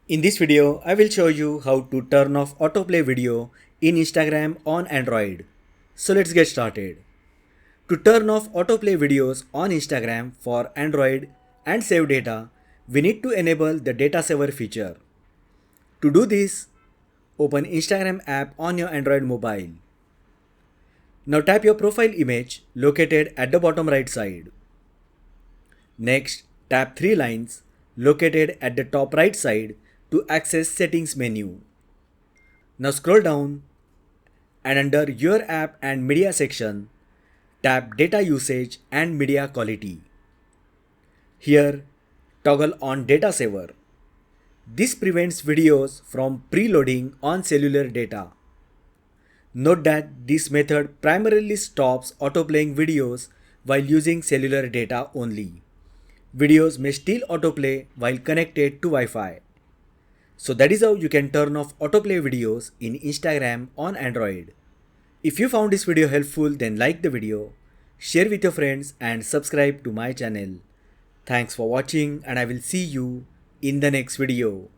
In this video, I will show you how to turn off autoplay video in Instagram on Android. So let's get started. To turn off autoplay videos on Instagram for Android and save data, we need to enable the data saver feature. To do this, open Instagram app on your Android mobile. Now tap your profile image located at the bottom right side. Next, tap three lines located at the top right side to access settings menu. Now scroll down and under your app and media section, tap data usage and media quality. Here, toggle on data saver. This prevents videos from preloading on cellular data. Note that this method primarily stops autoplaying videos while using cellular data only. Videos may still autoplay while connected to Wi-Fi. So that is how you can turn off autoplay videos in Instagram on Android. If you found this video helpful, then like the video, share with your friends and subscribe to my channel. Thanks for watching and I will see you in the next video.